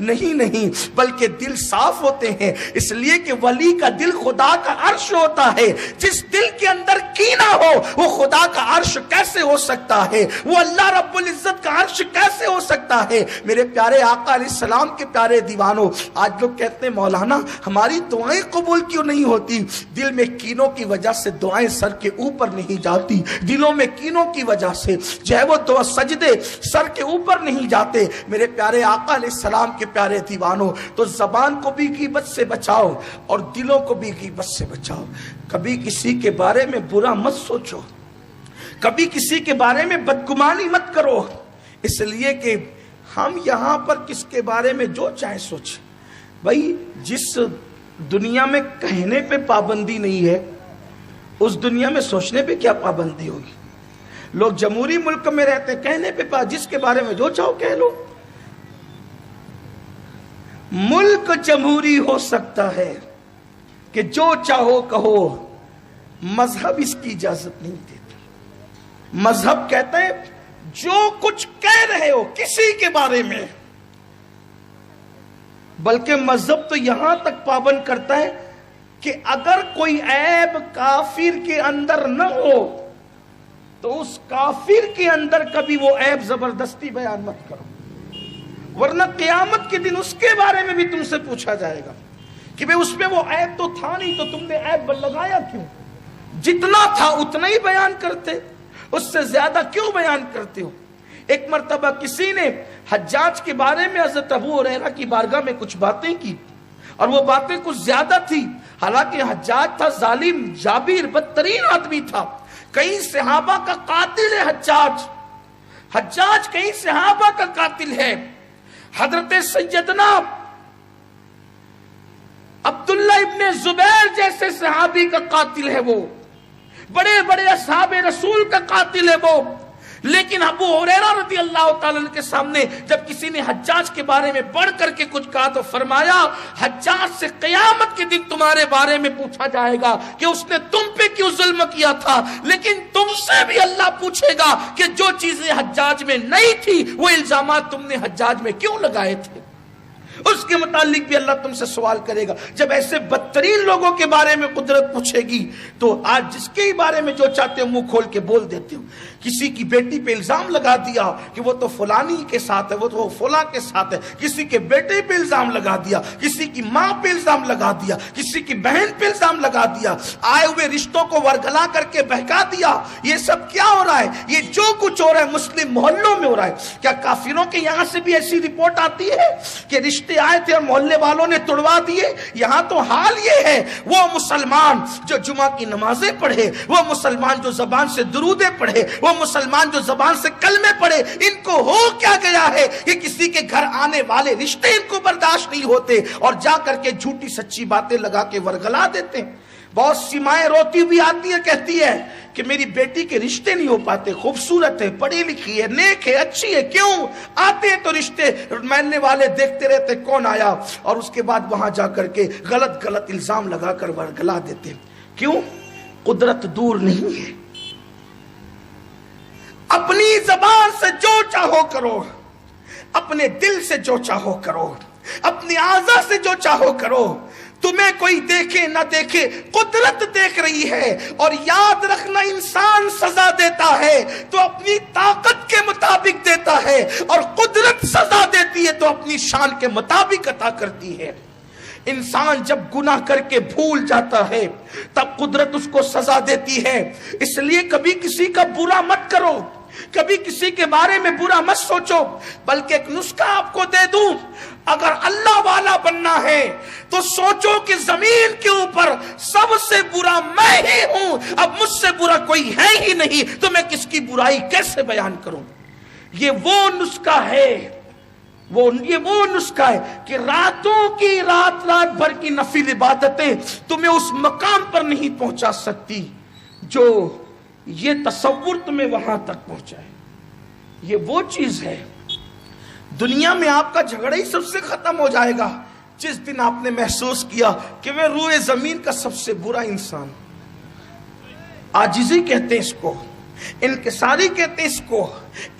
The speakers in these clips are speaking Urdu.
نہیں نہیں، بلکہ دل صاف ہوتے ہیں، اس لیے کہ ولی کا دل خدا کا عرش ہوتا ہے۔ جس دل کے اندر کینہ ہو وہ خدا کا عرش کیسے ہو سکتا ہے؟ وہ اللہ رب العزت کا عرش کیسے ہو سکتا ہے؟ میرے پیارے آقا علیہ السلام کے پیارے دیوانوں، آج لوگ کہتے ہیں مولانا ہماری دعائیں قبول کیوں نہیں ہوتی؟ دل میں کینوں کی وجہ سے دعائیں سر کے اوپر نہیں جاتی، دلوں میں کینوں کی وجہ سے جو ہے وہ دعا سجدے سر کے اوپر نہیں جاتے۔ میرے پیارے آقا علیہ السلام کے پیارے دیوانوں، تو زبان کو بھی غیبت سے بچاؤ اور دلوں کو بھی غیبت سے بچاؤ۔ کبھی کسی کے بارے میں برا مت سوچو، کبھی کسی کے بارے میں بدگمانی مت کرو، اس لیے کہ ہم یہاں پر کس کے بارے میں جو چاہے سوچیں۔ بھائی جس دنیا میں کہنے پہ پابندی نہیں ہے اس دنیا میں سوچنے پہ کیا پابندی ہوگی؟ لوگ جمہوری ملک میں رہتے ہیں، کہنے پہ جس کے بارے میں جو چاہو کہہ لو۔ ملک جمہوری ہو سکتا ہے کہ جو چاہو کہو، مذہب اس کی اجازت نہیں دیتا۔ مذہب کہتا ہے جو کچھ کہہ رہے ہو کسی کے بارے میں، بلکہ مذہب تو یہاں تک پابند کرتا ہے کہ اگر کوئی عیب کافر کے اندر نہ ہو تو اس کافر کے اندر کبھی وہ عیب زبردستی بیان مت کرو، ورنہ قیامت کے دن اس کے بارے میں بھی تم سے پوچھا جائے گا کہ بھئی اس میں وہ عیب تو تھا نہیں تو تم نے عیب لگایا کیوں؟ جتنا تھا اتنا ہی بیان کرتے، اس سے زیادہ کیوں بیان کرتے ہو؟ ایک مرتبہ کسی نے حجاج کے بارے میں حضرت ابو ہریرہ کی بارگاہ میں کچھ باتیں کی اور وہ باتیں کچھ زیادہ تھی، حالانکہ حجاج تھا ظالم جابر بدترین آدمی تھا، کئی صحابہ کا قاتل ہے حجاج کئی صحابہ کا قاتل ہے، حضرت سیدنا عبداللہ ابن زبیر جیسے صحابی کا قاتل ہے، وہ بڑے بڑے اصحاب رسول کا قاتل ہے وہ۔ لیکن ابو ہریرہ رضی اللہ تعالیٰ عنہ کے سامنے جب کسی نے حجاج کے بارے میں بڑھ کر کے کچھ کہا تو فرمایا حجاج سے قیامت کے دن تمہارے بارے میں پوچھا جائے گا کہ اس نے تم پہ کیوں ظلم کیا تھا، لیکن تم سے بھی اللہ پوچھے گا کہ جو چیزیں حجاج میں نہیں تھی وہ الزامات تم نے حجاج میں کیوں لگائے تھے، اس کے متعلق بھی اللہ تم سے سوال کرے گا۔ جب ایسے بدترین لوگوں کے بارے میں قدرت پوچھے گی تو آج جس کے بارے میں جو چاہتے ہو منہ کھول کے بول دیتے ہو۔ کسی کی بیٹی پہ الزام لگا دیا کہ وہ تو فلانی کے ساتھ ہے، وہ تو فلاں کے ساتھ ہے، کسی کے بیٹے پہ الزام لگا دیا، کسی کی ماں پہ الزام لگا دیا، کسی کی بہن پہ الزام لگا دیا، آئے ہوئے رشتوں کو ورگلا کر کے بہکا دیا۔ یہ سب کیا ہو رہا ہے؟ یہ جو کچھ ہو رہا ہے مسلم محلوں میں ہو رہا ہے۔ کیا کافروں کے یہاں سے بھی ایسی رپورٹ آتی ہے کہ رشتے آئے تھے اور محلے والوں نے توڑوا دیے؟ یہاں تو حال یہ ہے، وہ مسلمان جو جمعہ کی نمازیں پڑھے، وہ مسلمان جو زبان سے درودیں پڑھے، وہ مسلمان جو زبان سے کلمے پڑھے، ان کو ہو کیا گیا ہے کہ کسی کے گھر آنے والے رشتے ان کو برداشت نہیں ہوتے اور جا کر کے جھوٹی سچی باتیں لگا کے ورگلا دیتے ہیں۔ بہت سی مائیں روتی ہوئی آتی ہے، کہتی ہے کہ میری بیٹی کے رشتے نہیں ہو پاتے، خوبصورت ہے، پڑھی لکھی ہے، نیک ہے، اچھی ہے، کیوں آتے ہیں تو رشتے ماننے والے دیکھتے رہتے کون آیا، اور اس کے بعد وہاں جا کر کے غلط الزام لگا کر ورگلا دیتے ہیں۔ کیوں؟ قدرت دور نہیں ہے۔ اپنی زبان سے جو چاہو کرو، اپنے دل سے جو چاہو کرو، اپنی اعضاء سے جو چاہو کرو، تمہیں کوئی دیکھے نہ دیکھے قدرت دیکھ رہی ہے۔ اور یاد رکھنا انسان سزا دیتا ہے تو اپنی طاقت کے مطابق دیتا ہے، اور قدرت سزا دیتی ہے تو اپنی شان کے مطابق عطا کرتی ہے۔ انسان جب گناہ کر کے بھول جاتا ہے تب قدرت اس کو سزا دیتی ہے۔ اس لیے کبھی کسی کا برا مت کرو، کبھی کسی کے بارے میں برا مت سوچو، بلکہ ایک نسخہ آپ کو دے دوں، اگر اللہ والا بننا ہے تو سوچو کہ زمین کے اوپر سب سے برا میں ہی ہوں، اب مجھ سے برا کوئی ہے ہی نہیں، تو میں کس کی برائی کیسے بیان کروں؟ یہ وہ نسخہ ہے، یہ وہ نسخہ ہے کہ راتوں کی رات بھر کی نفل عبادتیں تمہیں اس مقام پر نہیں پہنچا سکتی جو یہ تصور تمہیں وہاں تک پہنچائے۔ یہ وہ چیز ہے، دنیا میں آپ کا جھگڑا ہی سب سے ختم ہو جائے گا جس دن آپ نے محسوس کیا کہ میں روئے زمین کا سب سے برا انسان۔ عاجزی کہتے ہیں اس کو، انکساری کہتے ہیں اس کو،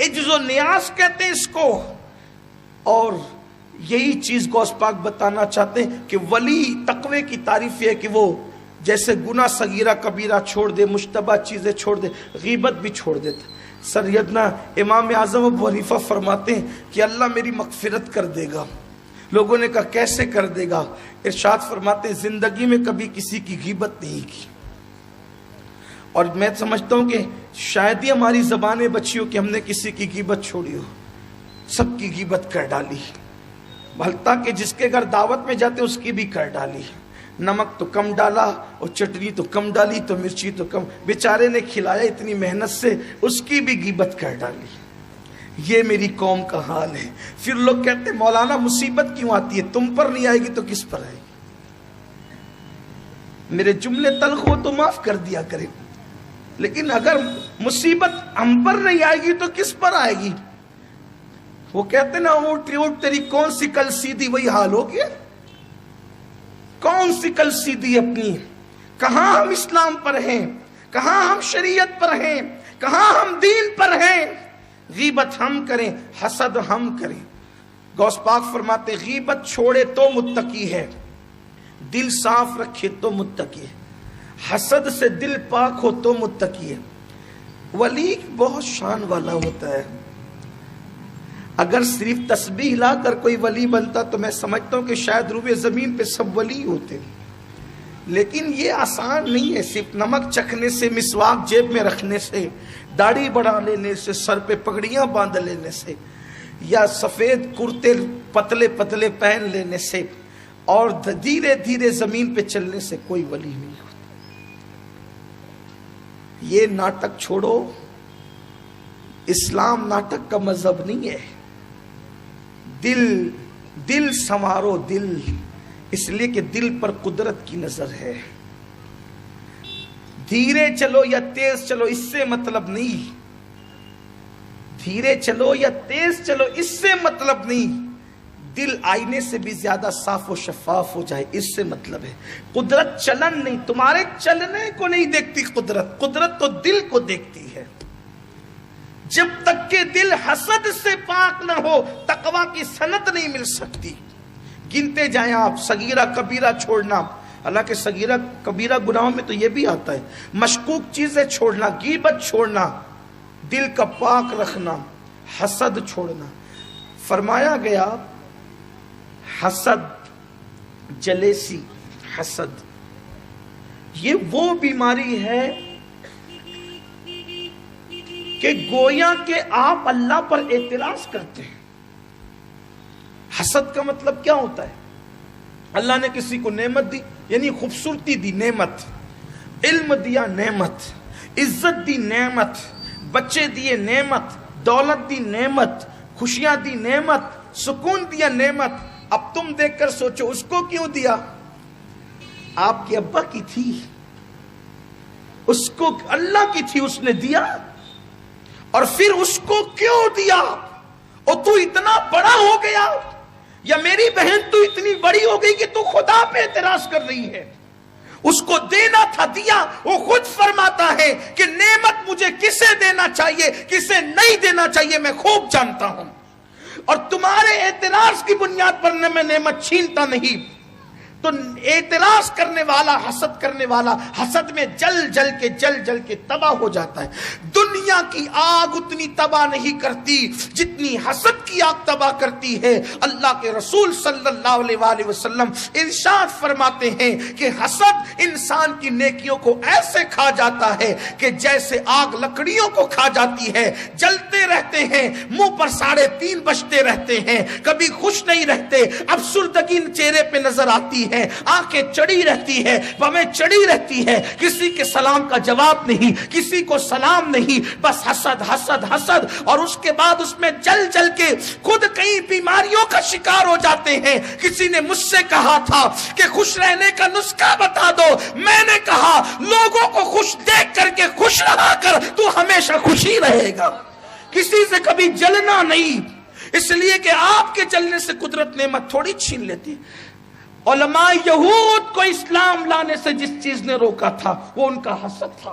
عجز و نیاز کہتے ہیں اس کو، اور یہی چیز غوث پاک بتانا چاہتے ہیں کہ ولی تقوی کی تعریف یہ ہے کہ وہ جیسے گناہ صغیرہ کبیرہ چھوڑ دے، مشتبہ چیزیں چھوڑ دے، غیبت بھی چھوڑ دیتا۔ سیدنا امام اعظم ابو حنیفہ فرماتے ہیں کہ اللہ میری مغفرت کر دے گا۔ لوگوں نے کہا کیسے کر دے گا؟ ارشاد فرماتے ہیں زندگی میں کبھی کسی کی غیبت نہیں کی، اور میں سمجھتا ہوں کہ شاید ہی ہماری زبانیں بچی ہو کہ ہم نے کسی کی غیبت چھوڑی ہو، سب کی غیبت کر ڈالی، بھلتا کہ جس کے گھر دعوت میں جاتے اس کی بھی کر ڈالی، نمک تو کم ڈالا اور چٹنی تو کم ڈالی تو مرچی تو کم، بیچارے نے کھلایا اتنی محنت سے، اس کی بھی غیبت کر ڈالی۔ یہ میری قوم کا حال ہے۔ پھر لوگ کہتے ہیں مولانا مصیبت کیوں آتی ہے؟ تم پر نہیں آئے گی تو کس پر آئے گی؟ میرے جملے تلخ ہو تو معاف کر دیا کرے، لیکن اگر مصیبت ہم پر نہیں آئے گی تو کس پر آئے گی؟ وہ کہتے نا اونٹ تیری کون سی کل سیدھی، وہی حال ہو گیا۔ کون سی کل سیدھی اپنی؟ کہاں ہم اسلام پر ہیں، کہاں ہم شریعت پر ہیں، کہاں ہم دین پر ہیں؟ غیبت ہم کریں، حسد ہم کریں۔ غوث پاک فرماتے غیبت چھوڑے تو متقی ہے، دل صاف رکھے تو متقی ہے، حسد سے دل پاک ہو تو متقی ہے۔ ولی بہت شان والا ہوتا ہے۔ اگر صرف تسبیح لا کر کوئی ولی بنتا تو میں سمجھتا ہوں کہ شاید روئے زمین پہ سب ولی ہوتے، لیکن یہ آسان نہیں ہے۔ صرف نمک چکھنے سے، مسواک جیب میں رکھنے سے، داڑھی بڑھا لینے سے، سر پہ پگڑیاں باندھ لینے سے، یا سفید کرتے پتلے پتلے پہن لینے سے، اور دھیرے دھیرے زمین پہ چلنے سے کوئی ولی نہیں ہوتا۔ یہ ناٹک چھوڑو، اسلام ناٹک کا مذہب نہیں ہے۔ دل سنوارو، دل، اس لیے کہ دل پر قدرت کی نظر ہے۔ دھیرے چلو یا تیز چلو اس سے مطلب نہیں، دھیرے چلو یا تیز چلو اس سے مطلب نہیں، دل آئینے سے بھی زیادہ صاف و شفاف ہو جائے اس سے مطلب ہے۔ قدرت چلن نہیں، تمہارے چلنے کو نہیں دیکھتی قدرت، قدرت تو دل کو دیکھتی ہے۔ جب تک کہ دل حسد سے پاک نہ ہو تقویٰ کی سند نہیں مل سکتی۔ گنتے جائیں آپ، صغیرہ کبیرہ چھوڑنا، حالانکہ صغیرہ کبیرہ گناہوں میں تو یہ بھی آتا ہے، مشکوک چیزیں چھوڑنا، غیبت چھوڑنا، دل کا پاک رکھنا، حسد چھوڑنا۔ فرمایا گیا حسد، جلیسی، حسد یہ وہ بیماری ہے کہ گویا کہ آپ اللہ پر اعتراض کرتے ہیں۔ حسد کا مطلب کیا ہوتا ہے؟ اللہ نے کسی کو نعمت دی، یعنی خوبصورتی دی، نعمت، علم دیا، نعمت، عزت دی، نعمت، بچے دیے، نعمت، دولت دی، نعمت، خوشیاں دی، نعمت، سکون دیا، نعمت۔ اب تم دیکھ کر سوچو اس کو کیوں دیا؟ آپ کے ابا کی تھی، اس کو اللہ کی تھی، اس نے دیا، اور پھر اس کو کیوں دیا؟ اور تو اتنا بڑا ہو گیا، یا میری بہن تو اتنی بڑی ہو گئی کہ تو خدا پہ اعتراض کر رہی ہے۔ اس کو دینا تھا، دیا۔ وہ خود فرماتا ہے کہ نعمت مجھے کسے دینا چاہیے، کسے نہیں دینا چاہیے میں خوب جانتا ہوں، اور تمہارے اعتراض کی بنیاد پر میں نعمت چھینتا نہیں۔ تو اعتراض کرنے والا، حسد کرنے والا، حسد میں جل جل کے تباہ ہو جاتا ہے۔ دنیا کی آگ اتنی تباہ نہیں کرتی جتنی حسد کی آگ تباہ کرتی ہے۔ اللہ کے رسول صلی اللہ علیہ وآلہ وسلم ارشاد فرماتے ہیں کہ حسد انسان کی نیکیوں کو ایسے کھا جاتا ہے کہ جیسے آگ لکڑیوں کو کھا جاتی ہے، جلتے رہتے ہیں، منہ پر 3.5 بجتے رہتے ہیں، کبھی خوش نہیں رہتے، افسردگی چہرے پہ نظر آتی ہے، آنکھیں چڑی رہتی ہے، بمیں چڑی رہتی ہے، کسی کے سلام کا جواب نہیں، کسی کو سلام نہیں، بس حسد حسد حسد، اور اس کے بعد اس میں جل کے خود کئی بیماریوں کا شکار ہو جاتے ہیں۔ کسی نے مجھ سے کہا تھا کہ خوش رہنے کا نسخہ بتا دو، میں نے کہا لوگوں کو خوش دیکھ کر کے خوش رہا کر، تو ہمیشہ خوشی رہے گا، کسی سے کبھی جلنا نہیں، اس لیے کہ آپ کے جلنے سے قدرت نعمت تھوڑی چھین لیتی۔ علماء یہود کو اسلام لانے سے جس چیز نے روکا تھا وہ ان کا حسد تھا۔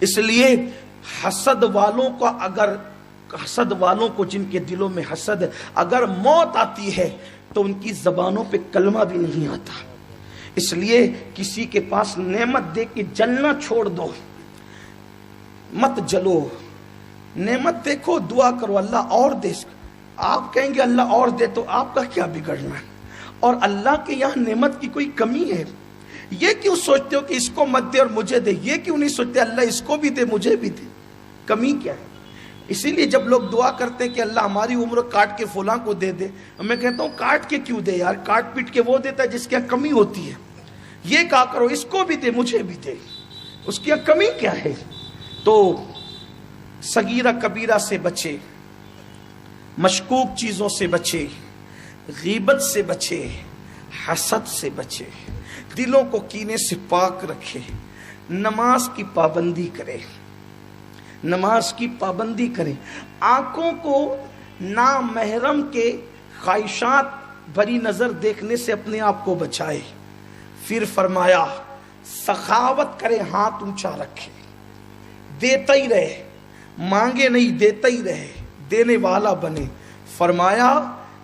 اس لیے حسد والوں کو جن کے دلوں میں حسد ہے، اگر موت آتی ہے تو ان کی زبانوں پہ کلمہ بھی نہیں آتا. اس لیے کسی کے پاس نعمت دے کے جلنا چھوڑ دو، مت جلو. نعمت دیکھو، دعا کرو اللہ اور دے. آپ کہیں گے اللہ اور دے تو آپ کا کیا بگڑنا ہے؟ اور اللہ کے یہاں نعمت کی کوئی کمی ہے؟ یہ کیوں سوچتے ہو کہ اس کو مت دے اور مجھے دے؟ یہ کیوں نہیں سوچتے اللہ اس کو بھی دے مجھے بھی دے؟ کمی کیا ہے؟ اسی لیے جب لوگ دعا کرتے ہیں کہ اللہ ہماری عمر کاٹ کے فلاں کو دے دے، میں کہتا ہوں کاٹ کے کیوں دے یار؟ کاٹ پیٹ کے وہ دیتا ہے جس کی کمی ہوتی ہے. یہ کہا کرو اس کو بھی دے مجھے بھی دے، اس کی کمی کیا ہے؟ تو صغیرہ کبیرہ سے بچے، مشکوک چیزوں سے بچے، غیبت سے بچے، حسد سے بچے، دلوں کو کینے سے پاک رکھے، نماز کی پابندی کرے، نماز کی پابندی کرے، آنکھوں کو نامحرم کے خواہشات بھری نظر دیکھنے سے اپنے آپ کو بچائے. پھر فرمایا سخاوت کرے، ہاتھ اونچا رکھے، دیتا ہی رہے، مانگے نہیں دیتا ہی رہے، دینے والا بنے. فرمایا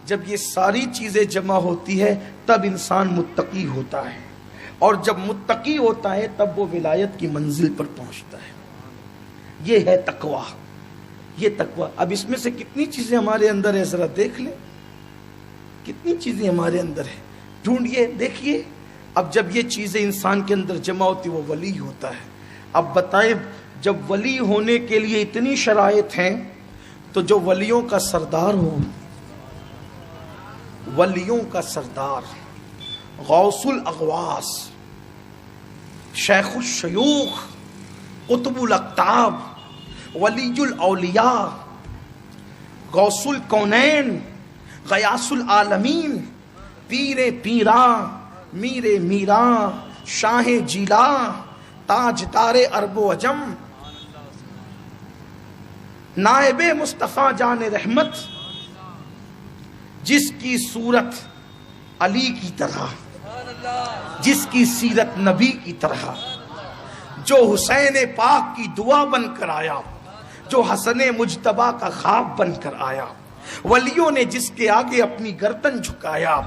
جب یہ ساری چیزیں جمع ہوتی ہے تب انسان متقی ہوتا ہے، اور جب متقی ہوتا ہے تب وہ ولایت کی منزل پر پہنچتا ہے. یہ ہے تقویٰ، یہ تقویٰ. اب اس میں سے کتنی چیزیں ہمارے اندر ہے ذرا دیکھ لیں، کتنی چیزیں ہمارے اندر ہے، ڈھونڈیے دیکھیے. اب جب یہ چیزیں انسان کے اندر جمع ہوتی وہ ولی ہوتا ہے. اب بتائیں جب ولی ہونے کے لیے اتنی شرائط ہیں تو جو ولیوں کا سردار ہو، ولیوں کا سردار، غوث الاغواث، شیخ الشیوخ، قطب الاقطاب، ولی الاولیاء، غوث الکونین، غیاث العالمین، پیر پیراں، میر میراں، شاہ جیلاں، تاجدار عرب و عجم، نائب مصطفیٰ جان رحمت، جس کی صورت علی کی طرح، جس کی سیرت نبی کی طرح، جو حسین پاک کی دعا بن کر آیا، جو حسن مجتبیٰ کا خواب بن کر آیا، ولیوں نے جس کے آگے اپنی گردن جھکایا،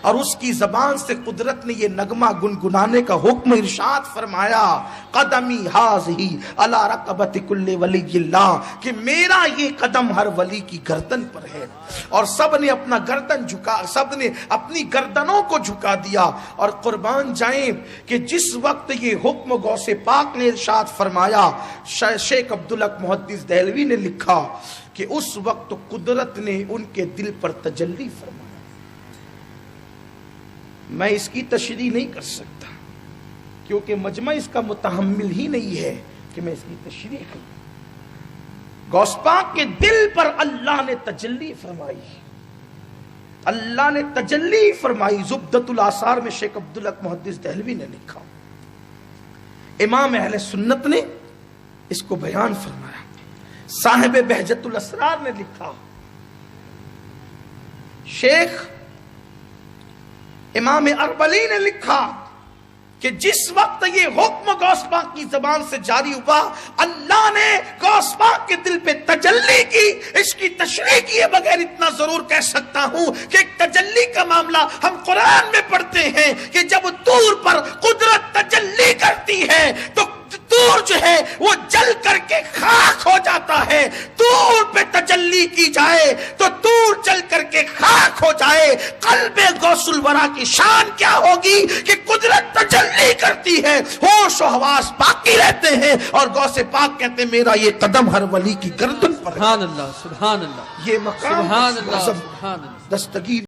اور اس کی زبان سے قدرت نے یہ نغمہ گنگنانے کا حکم ارشاد فرمایا، قدمی ہاذہی علی رقبۃ کل ولی اللہ، کہ میرا یہ قدم ہر ولی کی گردن پر ہے. اور سب نے اپنا گردن جھکا، سب نے اپنی گردنوں کو جھکا دیا. اور قربان جائیں کہ جس وقت یہ حکم غوث پاک نے ارشاد فرمایا، شیخ عبدالحق محدث دہلوی نے لکھا کہ اس وقت قدرت نے ان کے دل پر تجلی فرمایا. میں اس کی تشریح نہیں کر سکتا کیونکہ مجمع اس کا متحمل ہی نہیں ہے کہ میں اس کی تشریح کروں. غوث پاک کے دل پر اللہ نے تجلی فرمائی، اللہ نے تجلی فرمائی. زبدۃ الاثار میں شیخ عبدالحق محدث دہلوی نے لکھا، امام اہل سنت نے اس کو بیان فرمایا. صاحب بہجت الاسرار نے لکھا، شیخ امام اربلی نے لکھا کہ جس وقت یہ حکم غوث پاک کی زبان سے جاری ہوا، اللہ نے غوث پاک کے دل پہ تجلی کی. اس کی تشریح کیے بغیر اتنا ضرور کہہ سکتا ہوں کہ ایک تجلی کا معاملہ ہم قرآن میں پڑھتے ہیں کہ جب طور پر قدرت تجلی کرتی ہے تو طور جو ہے وہ جل کر کے خاک ہو جاتا ہے. طور پہ تجلی کی جائے تو طور جل کر کے خاک ہو جائے. قلب غوث الورا کی شان کیا ہوگی کہ قدرت تجلی کرتی ہے، ہوش و حواس باقی رہتے ہیں، اور غوث پاک کہتے ہیں میرا یہ قدم ہر ولی کی گردن پر ہے. سبحان اللہ، سبحان اللہ، یہ مقام سبحان اللہ، سبحان اللہ. دستگیر